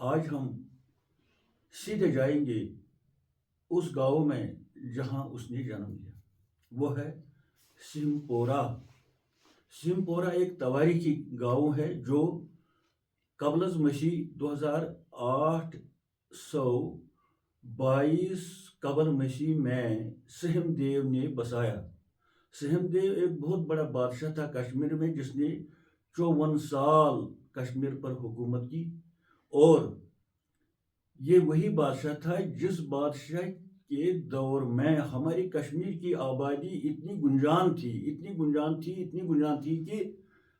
آج ہم سیدھے جائیں گے اس گاؤں میں جہاں اس نے جنم لیا، وہ ہے سمپورہ۔ سمپورہ ایک تواریخی گاؤں ہے جو قبل از مسیح 2822 قبل مسیح میں سہم دیو نے بسایا۔ سہم دیو ایک بہت بڑا بادشاہ تھا کشمیر میں، جس نے 54 سال کشمیر پر حکومت کی، اور یہ وہی بادشاہ تھا جس بادشاہ کے دور میں ہماری کشمیر کی آبادی اتنی گنجان تھی کہ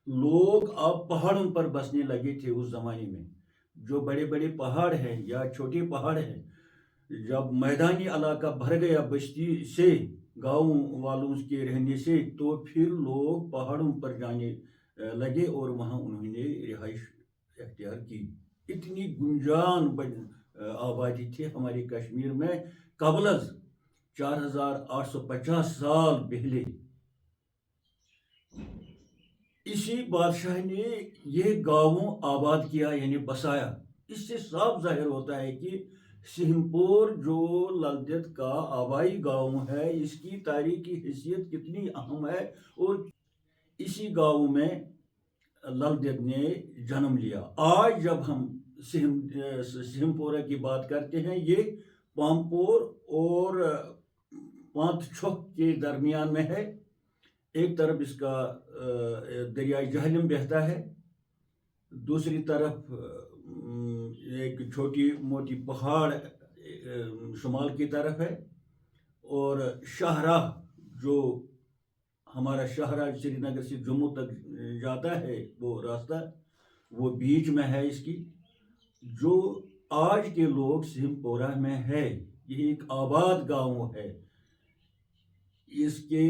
لوگ اب پہاڑوں پر بسنے لگے تھے۔ اس زمانے میں جو بڑے بڑے پہاڑ ہیں یا چھوٹے پہاڑ ہیں، جب میدانی علاقہ بھر گیا بستی سے، گاؤں والوں کے رہنے سے، تو پھر لوگ پہاڑوں پر جانے لگے اور وہاں انہوں نے رہائش اختیار کی۔ اتنی گنجان آبادی تھی ہمارے کشمیر میں قبل از 4850 سال پہلے۔ اسی بادشاہ نے یہ گاؤں آباد کیا، یعنی بسایا۔ اس سے صاف ظاہر ہوتا ہے کہ سہمپور جو لل دید کا آبائی گاؤں ہے، اس کی تاریخی حیثیت کتنی اہم ہے، اور اسی گاؤں میں لل دید نے جنم لیا۔ آج جب ہم سہمپورہ کی بات کرتے ہیں، یہ پامپور اور پانت چھوک کے درمیان میں ہے۔ ایک طرف اس کا دریائے جہلم بہتا ہے، دوسری طرف ایک چھوٹی موٹی پہاڑ شمال کی طرف ہے، اور شاہراہ جو ہمارا شاہراہ سری نگر سے جموں تک جاتا ہے، وہ راستہ وہ بیچ میں ہے اس کی۔ جو آج کے لوگ سہمپورہ میں ہے، یہ ایک آباد گاؤں ہے۔ اس کے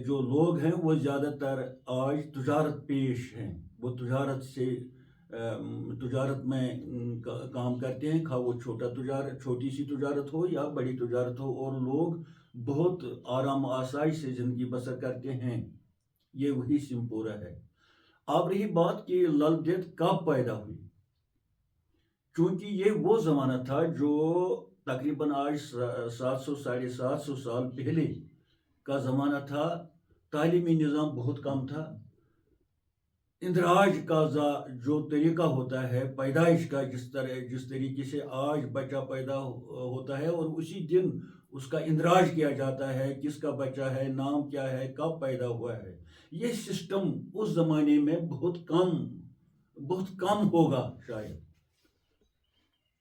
جو لوگ ہیں وہ زیادہ تر آج تجارت پیش ہیں، وہ تجارت میں کام کرتے ہیں، خواہ وہ چھوٹی سی تجارت ہو یا بڑی تجارت ہو، اور لوگ بہت آرام آسائش سے زندگی بسر کرتے ہیں۔ یہ وہی سمپورہ ہے۔ اب رہی بات کہ لل دید کب پیدا ہوئی، چونکہ یہ وہ زمانہ تھا جو تقریباً آج 700-750 سال پہلے کا زمانہ تھا۔ تعلیمی نظام بہت کم تھا۔ اندراج کا جو طریقہ ہوتا ہے پیدائش کا، جس طریقے سے آج بچہ پیدا ہوتا ہے اور اسی دن اس کا اندراج کیا جاتا ہے، کس کا بچہ ہے، نام کیا ہے، کب پیدا ہوا ہے، یہ سسٹم اس زمانے میں بہت کم ہوگا شاید،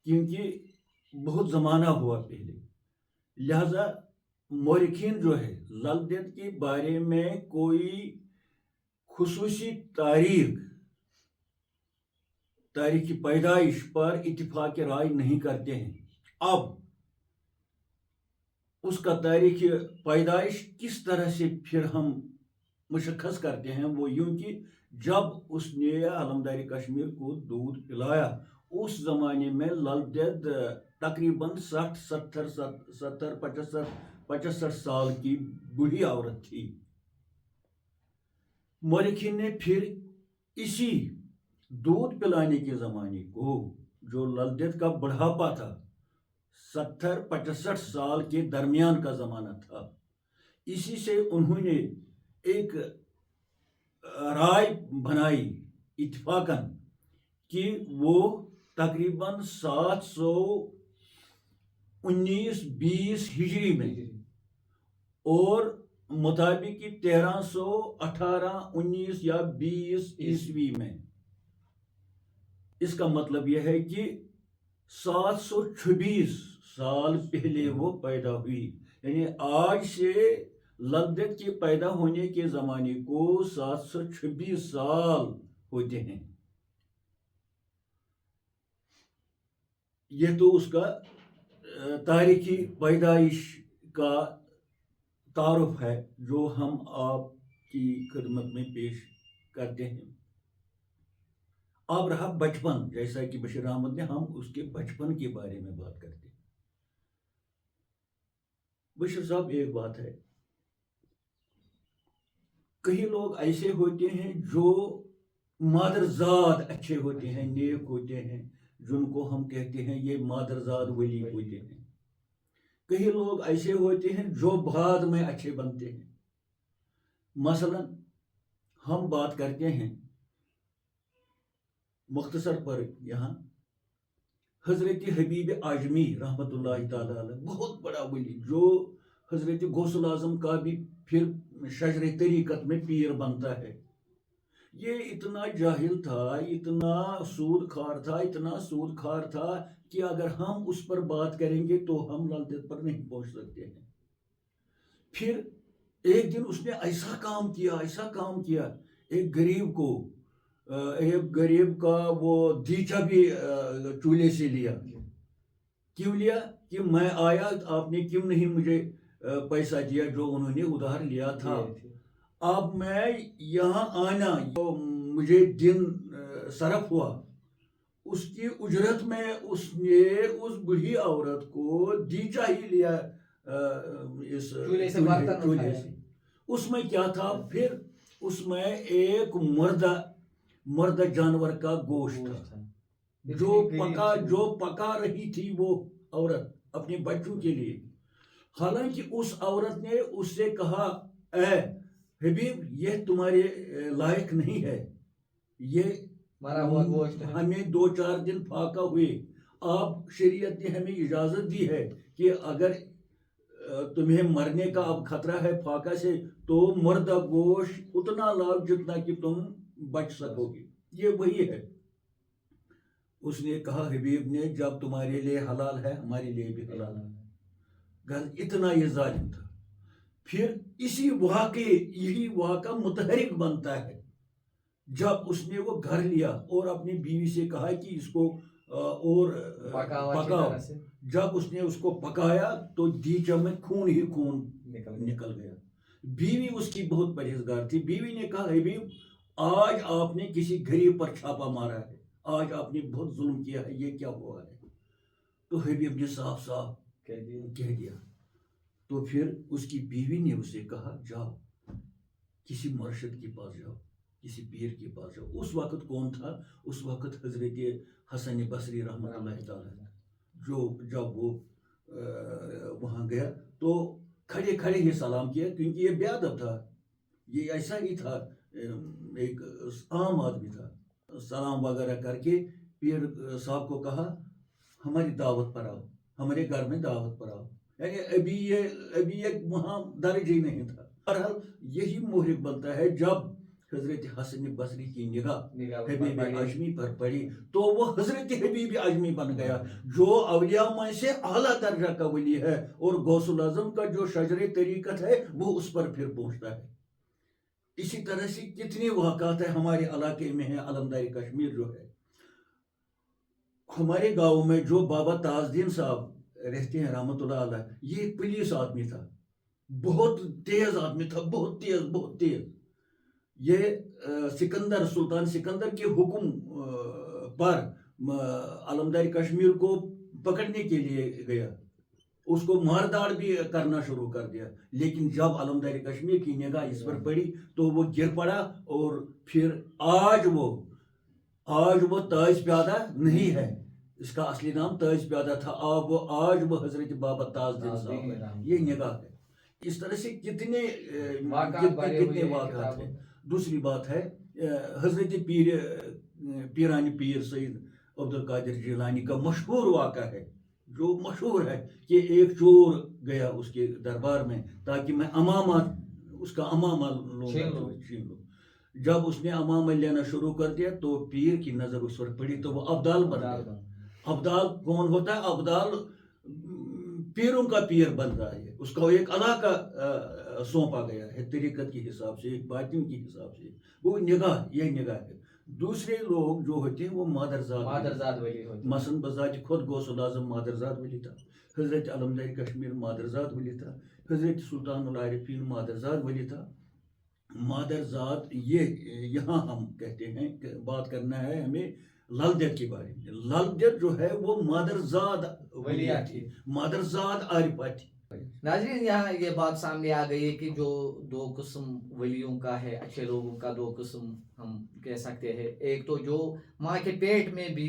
کیونکہ بہت زمانہ ہوا پہلے۔ لہذا مورخین جو ہے لل دید کے بارے میں کوئی خصوصی تاریخ پیدائش پر اتفاق رائے نہیں کرتے ہیں۔ اب اس کا تاریخ پیدائش کس طرح سے پھر ہم مشخص کرتے ہیں، وہ یوں کہ جب اس نے علمدار کشمیر کو دودھ پلایا، اس زمانے میں لل دید تقریباً 60-70-75 سال کی بوڑھی عورت تھی۔ مورخین نے پھر اسی دودھ پلانے کے زمانے کو، جو لل دید کا بڑھاپا تھا، 70-65 سال کے درمیان کا زمانہ تھا، اسی سے انہوں نے ایک رائے بنائی اتفاقاً کہ وہ تقریباً 719-20 ہجری میں اور مطابق 1318-19 یا 20 عیسوی میں، اس کا مطلب یہ ہے کہ 726 سال پہلے وہ پیدا ہوئی۔ یعنی آج سے لل دید کے پیدا ہونے کے زمانے کو 726 سال ہوتے ہیں۔ یہ تو اس کا تاریخی پیدائش کا تعارف ہے جو ہم آپ کی خدمت میں پیش کرتے ہیں۔ اب رہا بچپن، جیسا کہ بشیر احمد نے، ہم اس کے بچپن کے بارے میں بات کرتے ہیں۔ بشیر صاحب، ایک بات ہے، کئی لوگ ایسے ہوتے ہیں جو مادرزاد اچھے ہوتے ہیں، نیک ہوتے ہیں، جن کو ہم کہتے ہیں یہ مادرزاد ولی ہوتے ہیں. کئی لوگ ایسے ہوتے ہیں جو بعد میں اچھے بنتے ہیں. مثلا ہم بات کرتے ہیں مختصر پر یہاں حضرت حبیب اعظمی رحمۃ اللہ تعالی علیہ، بہت بڑا ولی جو حضرت غوث الاعظم کا بھی پھر شجر طریقت میں پیر بنتا ہے. یہ اتنا جاہل تھا، اتنا سود خار تھا کہ اگر ہم اس پر بات کریں گے تو ہم للدت پر نہیں پہنچ سکتے ہیں. پھر ایک دن اس نے ایسا کام کیا ایک غریب کا وہ دیچا بھی چولہے سے لیا. کیوں لیا؟ کہ میں آیا، آپ نے کیوں نہیں مجھے پیسہ دیا جو انہوں نے ادھار لیا تھا. اب میں یہاں آنا مجھے دن صرف ہوا، اس کی اجرت میں اس نے اس بڑھی عورت کو دیچا ہی لیا اس چولہے سے. اس میں کیا تھا؟ پھر اس میں ایک مردہ جانور کا گوشت تھا جو پکا رہی تھی وہ عورت اپنے بچوں کے لیے. حالانکہ اس عورت نے اس سے کہا، اے حبیب یہ تمہارے لائق نہیں ہے، یہ مرا ہوا گوشت ہے، ہمیں 2-4 دن پھاکا ہوئے. آپ شریعت نے ہمیں اجازت دی ہے کہ اگر تمہیں مرنے کا اب خطرہ ہے پھاکا سے تو مردہ گوشت اتنا لاؤ جتنا کہ تم بچ سکو گے. یہ وہی ہے. اس نے کہا حبیب نے، جب تمہارے لیے حلال ہے ہمارے لیے بھی حلال ہے. اتنا یہ ظالم تھا. پھر یہی واقعہ متحرک بنتا ہے جب اس نے وہ گھر لیا اور اپنی بیوی سے کہا کہ اس کو اور پکاؤ. جب اس نے اس کو پکایا تو دیچا میں خون ہی خون نکل گیا. بیوی اس کی بہت پرہیزگار تھی. بیوی نے کہا حبیب آج آپ نے کسی غریب پر چھاپا مارا ہے، آج آپ نے بہت ظلم کیا ہے، یہ کیا ہوا ہے؟ تو حبیب نے صاف کہہ دیا. تو پھر اس کی بیوی نے اسے کہا جاؤ کسی مرشد کے پاس جاؤ، کسی پیر کے پاس جاؤ. اس وقت کون تھا؟ اس وقت حضرت حسن بصری رحمۃ اللہ تعالی جب وہ وہاں گیا تو کھڑے ہی سلام کیا، کیونکہ یہ بے ادب تھا، یہ ایسا ہی تھا، ایک عام آدمی تھا. سلام وغیرہ کر کے پیر صاحب کو کہا ہماری دعوت پر آؤ، ہمارے گھر میں دعوت پر آؤ. یعنی ابھی یہ وہاں درج ہی نہیں تھا. بہرحال یہی محرک بنتا ہے جب حضرت حسن بصری کی نگاہ حبیب اعظمی پر پڑی تو وہ حضرت حبیب اعظمی بن گیا جو اولیاء میں سے اعلیٰ درجہ کا ولی ہے، اور غوث الاعظم کا جو شجر طریقت ہے وہ اس پر پھر پہنچتا ہے. اسی طرح سے کتنے واقعات ہیں ہمارے علاقے میں ہیں. علمدار کشمیر جو ہے، ہمارے گاؤں میں جو بابا تاج الدین صاحب رہتے ہیں رحمۃ اللہ علیہ، یہ ایک پولیس آدمی تھا، بہت تیز آدمی تھا، بہت تیز. یہ سلطان سکندر کے حکم پر علمدار کشمیر کو پکڑنے کے لیے گیا، اس کو مارداڑ بھی کرنا شروع کر دیا. لیکن جب علمدار کشمیر کی نگاہ اس پر پڑی تو وہ گر پڑا، اور پھر آج وہ تاج پیادہ نہیں ہے، اس کا اصلی نام تاج پیادہ تھا. آج وہ حضرت بابا تاج الدین صاحب ہے. یہ نگاہ ہے. اس طرح سے کتنے واقعات ہیں. دوسری بات ہے حضرت پیرانی پیر سید عبد القادر جیلانی کا مشہور واقعہ ہے، جو مشہور ہے کہ ایک چور گیا اس کے دربار میں تاکہ میں اس کا امامہ چھین لوں. جب اس نے امامہ لینا شروع کر دیا تو پیر کی نظر اس پر پڑی تو وہ ابدال بن گیا. ابدال کون ہوتا ہے؟ ابدال پیروں کا پیر بن رہا ہے، اس کا ایک علاقہ سونپا گیا ہے طریقت کے حساب سے، ایک باطن کے حساب سے. وہ یہ نگاہ ہے. دوسرے لوگ جو ہوتے ہیں وہ مادرزاد ولی ہوتے ہیں. مثلا بذات خود غوث الاعظم مادرزاد ولی تھا، حضرت علمدار کشمیر مادرزاد ولی تھا، حضرت سلطان العارفین مادرزاد ولی تھا. مادرزاد یہاں ہم کہتے ہیں کہ بات کرنا ہے ہمیں للدت کے بارے میں. للدت جو ہے وہ مادرزاد ولیہ تھی، مادرزاد عارفہ تھی. ناظرین یہاں یہ بات سامنے آ گئی ہے کہ جو 2 قسم ولیوں کا ہے، اچھے لوگوں کا 2 قسم ہم کہہ سکتے ہیں. ایک تو جو ماں کے پیٹ میں بھی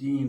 3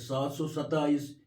727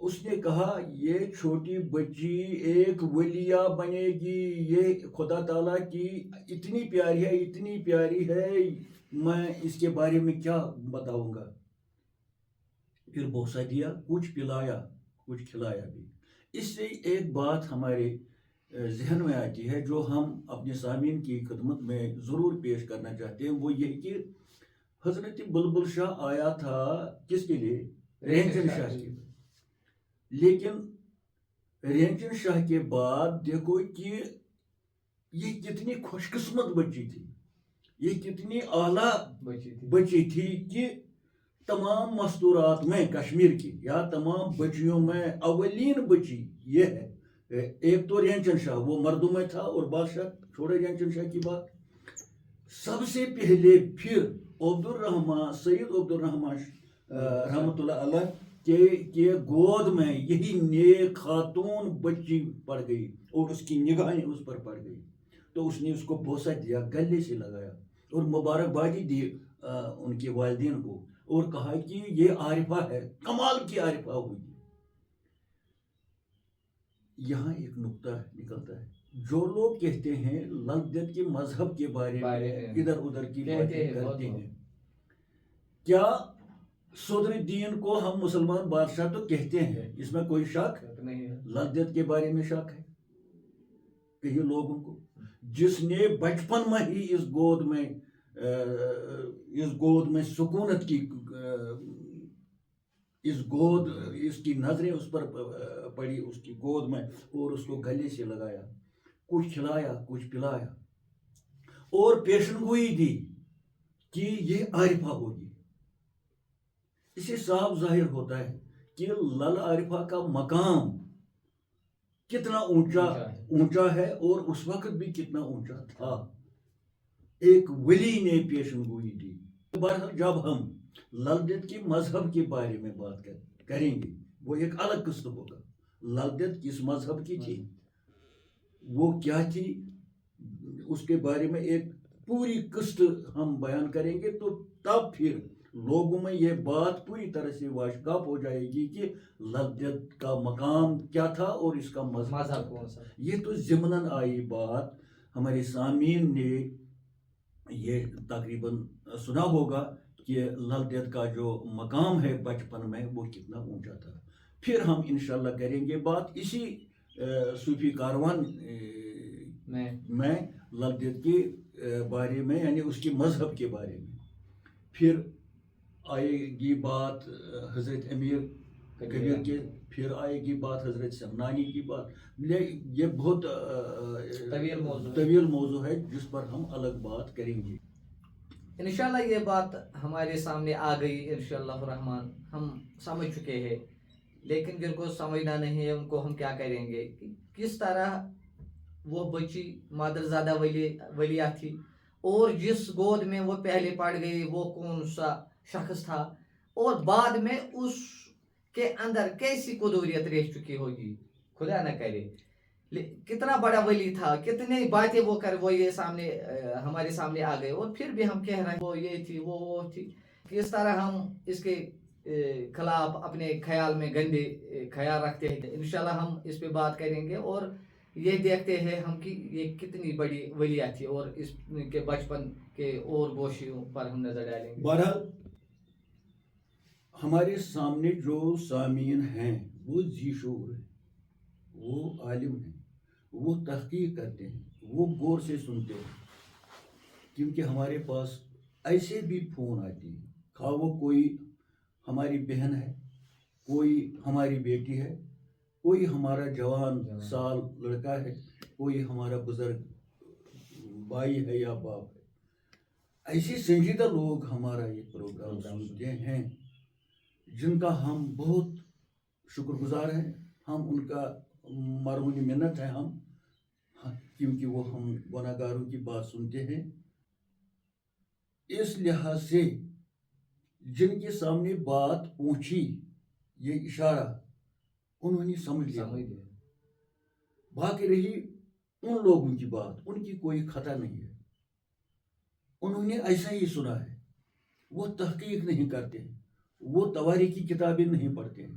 اس نے کہا یہ چھوٹی بچی ایک ولیہ بنے گی، یہ خدا تعالیٰ کی اتنی پیاری ہے، میں اس کے بارے میں کیا بتاؤں گا۔ پھر بوسہ دیا، کچھ پلایا، کچھ کھلایا بھی۔ اس سے ایک بات ہمارے ذہن میں آتی ہے جو ہم اپنے سامعین کی خدمت میں ضرور پیش کرنا چاہتے ہیں، وہ یہ کہ حضرت بلبل شاہ آیا تھا کس کے لیے؟ رینچن شاہ کے لیے۔ لیکن رینچن شاہ کے بعد دیکھو کہ یہ کتنی خوش قسمت بچی تھی، یہ کتنی اعلیٰ بچی تھی کہ تمام مستورات میں کشمیر کی یا تمام بچیوں میں اولین بچی یہ ہے۔ ایک تو رینچن شاہ وہ مردوں میں تھا، اور بادشاہ چھوڑے رینچن شاہ کی بات، سب سے پہلے پھر سید عبد الرحمان رحمۃ اللہ علیہ کے گود میں یہی نیک خاتون بچی پڑ گئی اور اس کی نگاہیں اس پر پڑ گئی، تو اس نے اس کو بوسہ دیا، گلے سے لگایا اور مبارکبادی دی ان کے والدین کو، اور کہا کہ یہ عارفہ ہے، کمال کی عارفہ ہوگی۔ یہاں ایک نقطہ نکلتا ہے، جو لوگ کہتے ہیں لل دید کے مذہب کے بارے میں ادھر ادھر کی باتیں کرتے ہیں، کیا صدر الدین کو ہم مسلمان بادشاہ تو کہتے ہیں، اس میں کوئی شک نہیں ہے؟ لل دید کے بارے میں شک ہے کئی لوگوں کو، جس نے بچپن میں ہی اس گود میں سکونت کی اس کی نظریں اس پر پڑی، اس کی گود میں، اور اس کو گلے سے لگایا، کچھ کھلایا، کچھ پلایا، اور پیشن گوئی دی کہ یہ عارفہ ہوگی۔ اسے صاف ظاہر ہوتا ہے کہ لل عارفہ کا مقام کتنا اونچا ہے، اور اس وقت بھی کتنا اونچا تھا۔ ایک ولی نے پیشن گوئی دی۔ بہرحال جب ہم لل دید کے مذہب کے بارے میں بات کریں گے، وہ ایک الگ قسط ہوگا۔ لل دید کس مذہب کی تھی، وہ کیا تھی، اس کے بارے میں ایک پوری قسط ہم بیان کریں گے، تو تب پھر لوگوں میں یہ بات پوری طرح سے واشگاف ہو جائے گی کہ لل دید کا مقام کیا تھا اور اس کا مذہب کون سا۔ یہ تو ضمناً آئی بات، ہمارے سامعین نے یہ تقریباً سنا ہوگا کہ لل دید کا جو مقام ہے بچپن میں وہ کتنا اونچا تھا۔ پھر ہم انشاءاللہ کریں گے بات اسی صوفی کاروان میں لل دید کے بارے میں، یعنی اس کے مذہب کے بارے میں۔ پھر آئے گی بات حضرت امیر کبیر کے، پھر آئے گی بات حضرت سمنانی کی بات۔ یہ بہت طویل موضوع ہے جس پر ہم الگ بات کریں گے۔ انشاءاللہ یہ بات ہمارے سامنے آ گئی، انشاءاللہ الرحمن ہم سمجھ چکے ہیں، لیکن جن کو سمجھنا نہیں ہے ان کو ہم کیا کریں گے کہ کس طرح وہ بچی مادرزادہ ولیہ تھی، اور جس گود میں وہ پہلے پڑ گئی وہ کون سا شخص تھا، اور بعد میں اس کے اندر کیسی قدوریت رہ چکی ہوگی، خدا نہ کرے کتنا بڑا ولی تھا، کتنی باتیں وہ یہ سامنے ہمارے سامنے آ گئے، اور پھر بھی ہم کہہ رہے ہیں وہ یہ تھی وہ تھی۔ کس طرح ہم اس کے خلاف اپنے خیال میں گندے خیال رکھتے ہیں، انشاءاللہ ہم اس پہ بات کریں گے، اور یہ دیکھتے ہیں ہم کہ یہ کتنی بڑی ولیہ تھی، اور اس کے بچپن کے اور گوشیوں پر ہم نظر ڈالیں گے۔ بہرحال ہمارے سامنے جو سامعین ہیں وہ ذی شعور ہیں، وہ عالم ہیں، وہ تحقیق کرتے ہیں، وہ غور سے سنتے ہیں، کیونکہ ہمارے پاس ایسے بھی فون آتے ہیں، خواہ وہ کوئی ہماری بہن ہے، کوئی ہماری بیٹی ہے، کوئی ہمارا جوان سال لڑکا ہے، کوئی ہمارا بزرگ بھائی ہے یا باپ ہے۔ ایسے سنجیدہ لوگ ہمارا یہ پروگرام سنتے ہیں، جن کا ہم بہت شکر گزار ہیں، ہم ان کا مرہون منت ہے ہم، کیونکہ وہ ہم گناہ گاروں کی بات سنتے ہیں۔ اس لحاظ سے جن کے سامنے بات پہنچی، یہ اشارہ انہوں نے سمجھ لیا، باقی رہی ان لوگوں کی بات، ان کی کوئی خطا نہیں ہے، انہوں نے ایسا ہی سنا ہے، وہ تحقیق نہیں کرتے ہیں، وہ تواریخ کی کتابیں نہیں پڑھتے ہیں،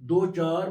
2-4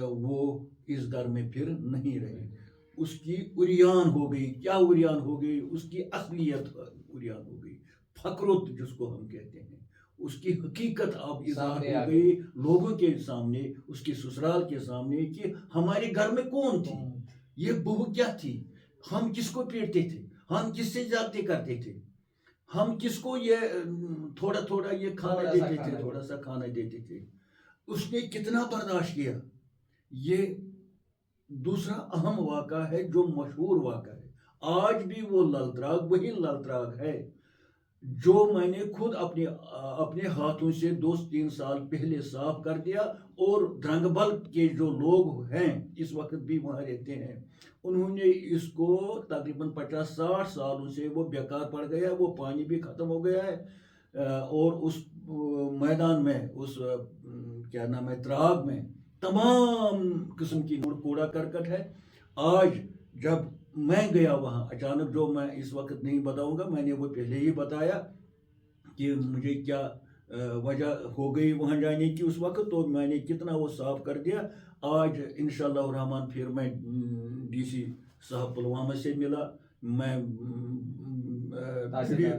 وہ اس گھر میں پھر نہیں رہی. اس کی اریان ہو گئی. کیا اریان ہو گئی؟ اس کی اصلیت اریان ہو گئی. فقرت جس کو ہم کہتے ہیں، اس کی حقیقت اب اظہار ہو گئی لوگوں کے سامنے، اس کے سسرال کے سامنے، کہ ہمارے گھر میں کون تھی، یہ بہو کیا تھی، ہم کس کو پیٹتے تھے، ہم کس سے زیادتی کرتے تھے، ہم کس کو یہ تھوڑا تھوڑا یہ کھانا دیتے تھے، تھوڑا سا کھانا دیتے تھے. اس نے کتنا برداشت کیا. یہ دوسرا اہم واقعہ ہے جو مشہور واقعہ ہے. آج بھی وہ لل تراغ وہی لل تراغ ہے جو میں نے خود اپنے ہاتھوں سے 2-3 سال پہلے صاف کر دیا. اور درنگبل کے جو لوگ ہیں اس وقت بھی وہاں رہتے ہیں، انہوں نے اس کو تقریباً 50-60 سالوں سے وہ بیکار پڑ گیا. وہ پانی بھی ختم ہو گیا ہے، اور اس میدان میں، اس کیا نام ہے، تراغ میں تمام قسم کی کوڑا کرکٹ ہے. آج جب میں گیا وہاں اچانک، جو میں اس وقت نہیں بتاؤں گا، میں نے وہ پہلے ہی بتایا کہ مجھے کیا وجہ ہو گئی وہاں جانے کی اس وقت، تو میں نے کتنا وہ صاف کر دیا. آج انشاءاللہ الرحمن پھر میں ڈی سی صاحب پلوامہ سے ملا، میں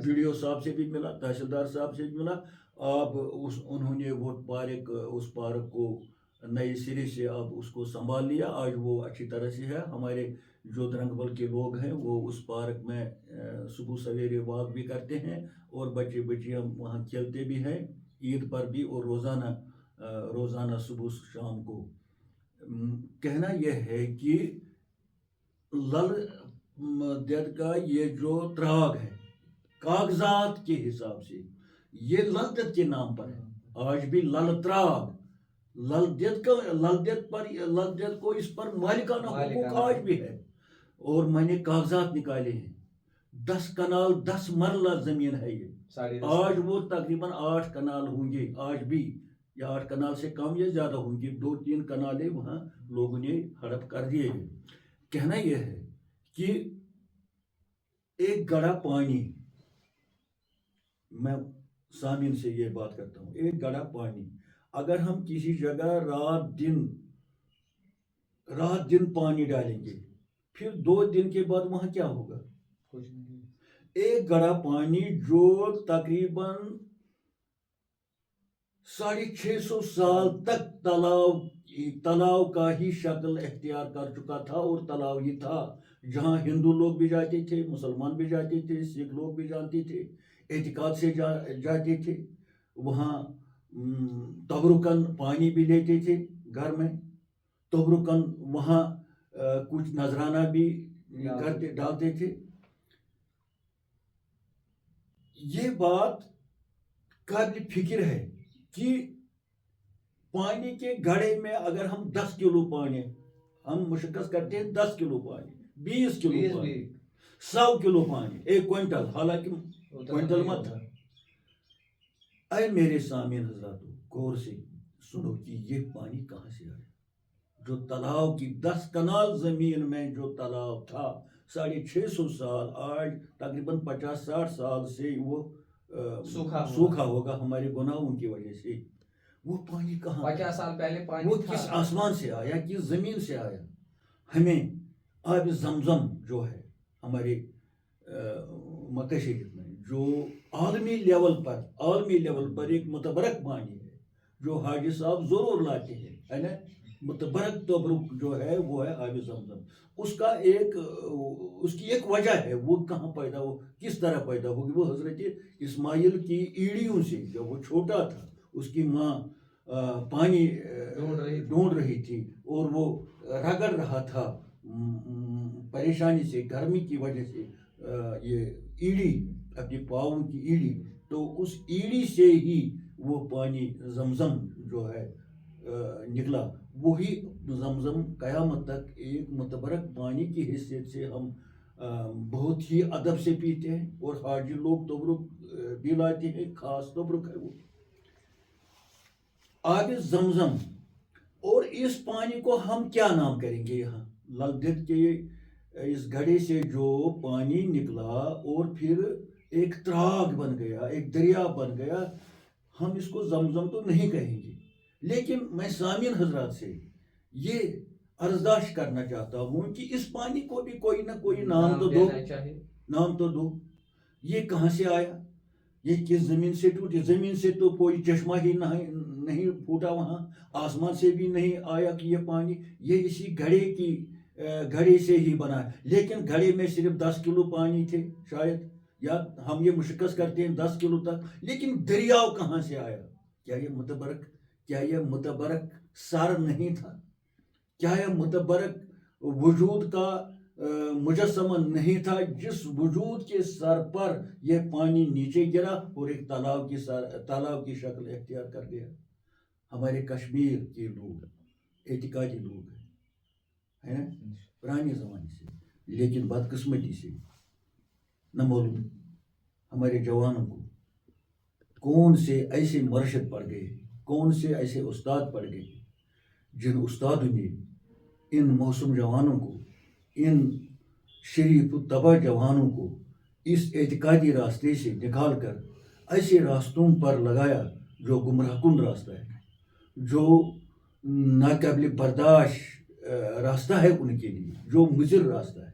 ویڈیو صاحب سے بھی ملا، تحصیلدار صاحب سے بھی ملا. اب انہوں نے وہ اس پارک کو نئے سرے سے اب اس کو سنبھال لیا. آج وہ اچھی طرح سے ہے. ہمارے جو درنگبل کے لوگ ہیں وہ اس پارک میں صبح سویرے واک بھی کرتے ہیں، اور بچے بچیاں وہاں کھیلتے بھی ہیں، عید پر بھی، اور روزانہ صبح شام کو. کہنا یہ ہے کہ لل دید کا یہ جو تراغ ہے کاغذات کے حساب سے یہ لل دید کے نام پر ہے. آج بھی لل تراغ، لل دید کو اس پر مالکانہ حقوق آج بھی ہے. اور میں نے کاغذات نکالے ہیں. 10 کنال 10 مرلہ زمین ہے یہ. آج وہ تقریباً 8 کنال ہوں گے آج بھی، یا 8 کنال سے کم یا زیادہ ہوں گے. 2-3 کنالیں وہاں لوگوں نے ہڑپ کر دیے ہیں. کہنا یہ ہے کہ ایک گڑھا پانی، میں سامعین سے یہ بات کرتا ہوں، ایک گڑھا پانی اگر ہم کسی جگہ رات دن پانی ڈالیں گے، پھر 2 دن کے بعد وہاں کیا ہوگا؟ کچھ نہیں. ایک گڑھا پانی جو تقریباً 650 سال تک تلاؤ کا ہی شکل اختیار کر چکا تھا، اور تلاؤ ہی تھا جہاں ہندو لوگ بھی جاتے تھے، مسلمان بھی جاتے تھے، سکھ لوگ بھی جانتے تھے، اعتقاد سے جاتے تھے. وہاں تبرکن پانی بھی لیتے تھے گھر میں، تبرکن وہاں کچھ نذرانہ بھی ڈالتے تھے. یہ بات قابل فکر ہے کہ پانی کے گھڑے میں اگر ہم 10 کلو پانی ہم مشخص کرتے ہیں، 10 کلو پانی، 20 کلو پانی، 100 کلو پانی، 1 کوئنٹل، حالانکہ کوئنٹل مت تھا. اے میرے سامعین حضرات، غور سے سنو کہ یہ پانی کہاں سے آیا. جو تلاؤ کی 10 کنال زمین میں جو تلاؤ تھا 650 سال، آج تقریباً 50-60 سال سے وہ سوکھا ہوگا ہمارے گناہوں کی وجہ سے. وہ پانی کہاں، 50 سال پہلے پانی وہ کس آسمان سے آیا، کس زمین سے آیا؟ ہمیں آب زمزم جو ہے ہمارے مکہ شریف میں، جو عالمی لیول پر ایک متبرک پانی ہے، جو حاجی صاحب ضرور لاتے ہیں، ہے نا. متبرک تبرک جو ہے وہ ہے آب زمزم. اس کی ایک وجہ ہے، وہ کہاں پیدا ہو، کس طرح پیدا ہوگی. وہ حضرت اسماعیل کی ایڑیوں سے، جب وہ چھوٹا تھا اس کی ماں پانی ڈھونڈ رہی تھی، اور وہ رگڑ رہا تھا پریشانی سے، گرمی کی وجہ سے، یہ ایڑی، اپنی پاؤں کی ایڑی، تو اس ایڑی سے ہی وہ پانی زمزم جو ہے نکلا. وہی زمزم قیامت تک ایک متبرک پانی کی حیثیت سے ہم بہت ہی ادب سے پیتے ہیں، اور حاجی لوگ تبرک بھی لاتے ہیں، خاص تبرک ہے وہ آب زمزم. اور اس پانی کو ہم کیا نام کریں گے؟ یہاں لل دید کے اس گھڑے سے جو پانی نکلا اور پھر ایک تراغ بن گیا، ایک دریا بن گیا، ہم اس کو زمزم تو نہیں کہیں گے. لیکن میں سامعین حضرات سے یہ ارزداشت کرنا چاہتا ہوں کہ اس پانی کو بھی کوئی نہ کوئی نام تو دو، نام تو دو. یہ کہاں سے آیا؟ یہ کس زمین سے ٹوٹی؟ زمین سے تو کوئی چشمہ ہی نہیں پھوٹا وہاں، آسمان سے بھی نہیں آیا کہ یہ پانی، یہ اسی گھڑے سے ہی بنا ہے. لیکن گھڑے میں صرف 10 کلو پانی تھے شاید، یا ہم یہ مشخص کرتے ہیں 10 کلو تک. لیکن دریاؤ کہاں سے آیا؟ کیا یہ متبرک سر نہیں تھا؟ کیا یہ متبرک وجود کا مجسمہ نہیں تھا جس وجود کے سر پر یہ پانی نیچے گرا اور ایک تالاب کی شکل اختیار کر گیا؟ ہمارے کشمیر کے لوگ اعتقادی لوگ ہیں پرانے زمانے سے، لیکن بدقسمتی سے نہ معلوم ہمارے جوانوں کو کون سے ایسے مرشد پڑ گئے، کون سے ایسے استاد پڑ گئے جن استادوں نے ان موسم جوانوں کو، ان شریف طبع جوانوں کو اس اعتقادی راستے سے نکال کر ایسے راستوں پر لگایا جو گمراہ کن راستہ ہے، جو ناقابل برداشت راستہ ہے ان کے لیے، جو مضر راستہ ہے.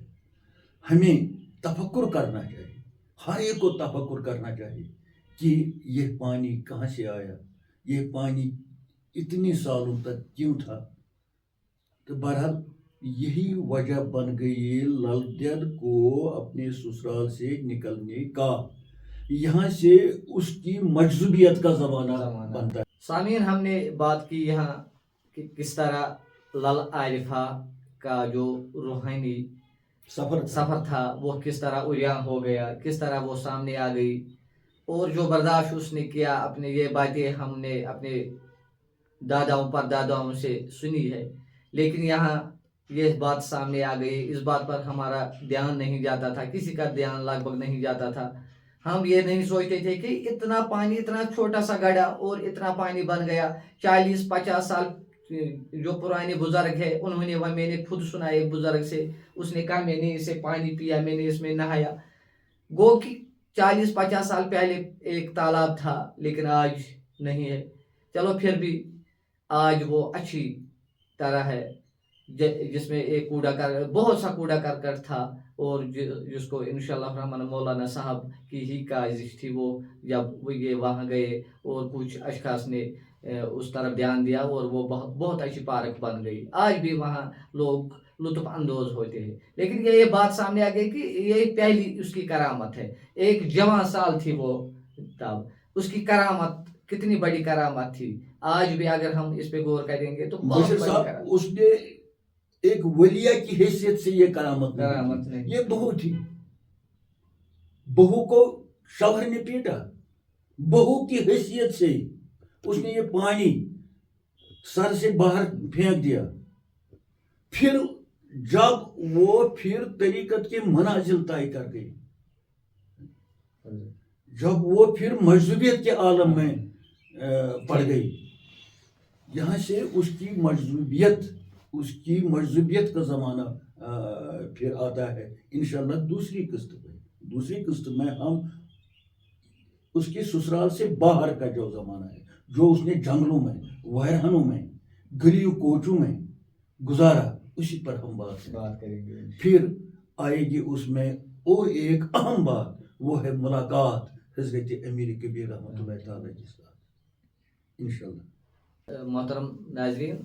ہمیں تفکر کرنا چاہیے، ہر ایک کو تفکر کرنا چاہیے کہ یہ پانی کہاں سے آیا، یہ پانی اتنی سالوں تک کیوں تھا. تو بہرحال یہی وجہ بن گئی لل دید کو اپنے سسرال سے نکلنے کا، یہاں سے اس کی مجذوبیت کا زمانہ بنتا ہے. سامعین، ہم نے بات کی یہاں کہ کس طرح لل عارفہ کا جو روحانی سفر تھا وہ کس طرح عریاں ہو گیا، کس طرح وہ سامنے آ گئی، اور جو برداشت اس نے کیا. اپنے یہ باتیں ہم نے اپنے داداؤں پر داداؤں سے سنی ہے، لیکن یہاں یہ بات سامنے آ گئی. اس بات پر ہمارا دھیان نہیں جاتا تھا، کسی کا دھیان لگ بھگ نہیں جاتا تھا. ہم یہ نہیں سوچتے تھے کہ اتنا پانی، اتنا چھوٹا سا گڑھا اور اتنا پانی بن گیا. 40-50 سال جو پرانے بزرگ ہے انہوں نے، میں نے خود سنا ایک بزرگ سے، اس نے کہا میں نے اسے پانی پیا، میں نے اس میں نہایا. گو کہ 40-50 سال پہلے ایک تالاب تھا لیکن آج نہیں ہے. چلو پھر بھی آج وہ اچھی طرح ہے، جس میں ایک بہت سا کوڑا کرکٹ تھا، اور جس کو انشاءاللہ الرحمن مولانا صاحب کی ہی کاوش تھی. وہ جب یہ وہاں گئے اور کچھ اشخاص نے اس طرف دھیان دیا اور وہ بہت اچھی پارک بن گئی. آج بھی وہاں لوگ لطف اندوز ہوتے ہیں. لیکن یہ بات سامنے آ گئی کہ یہ پہلی اس کی کرامت ہے. ایک جوان سال تھی وہ تب، اس کی کرامت کتنی بڑی کرامت تھی. آج بھی اگر ہم اس پہ غور کریں گے تو بہت بڑی کرامت. اس نے ایک ولیہ کی حیثیت سے یہ کرامت نہیں، یہ بہو تھی. بہو کو شوہر نے پیٹا، بہو کی حیثیت سے اس نے یہ پانی سر سے باہر پھینک دیا. پھر جب وہ طریقت کے منازل طے کر گئی، جب وہ پھر مجذوبیت کے عالم میں پڑ گئی، یہاں سے اس کی مجذوبیت کا زمانہ پھر آتا ہے. انشاءاللہ دوسری قسط میں ہم اس کی سسرال سے باہر کا جو زمانہ ہے، جو اس نے جنگلوں میں، ویرانوں میں، گلیوں کوچوں میں گزارا، اسی پر ہم بات کریں گے. پھر آئے گی اس میں اور ایک اہم بات، وہ ہے ملاقات حضرت امیر کبیر رحمۃ اللہ تعالیٰ کے ساتھ انشاءاللہ. محترم ناظرین،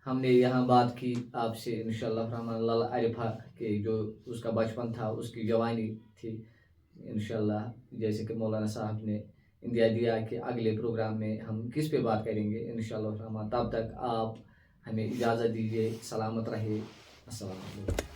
ہم نے یہاں بات کی آپ سے انشاءاللہ الرحمن لل عارفہ کے جو اس کا بچپن تھا، اس کی جوانی تھی. انشاءاللہ جیسے کہ مولانا صاحب نے اندیا دیا کہ اگلے پروگرام میں ہم کس پہ بات کریں گے انشاءاللہ الرحمن. تب تک آپ ہمیں اجازت دیجیے. سلامت رہے. السلام علیکم.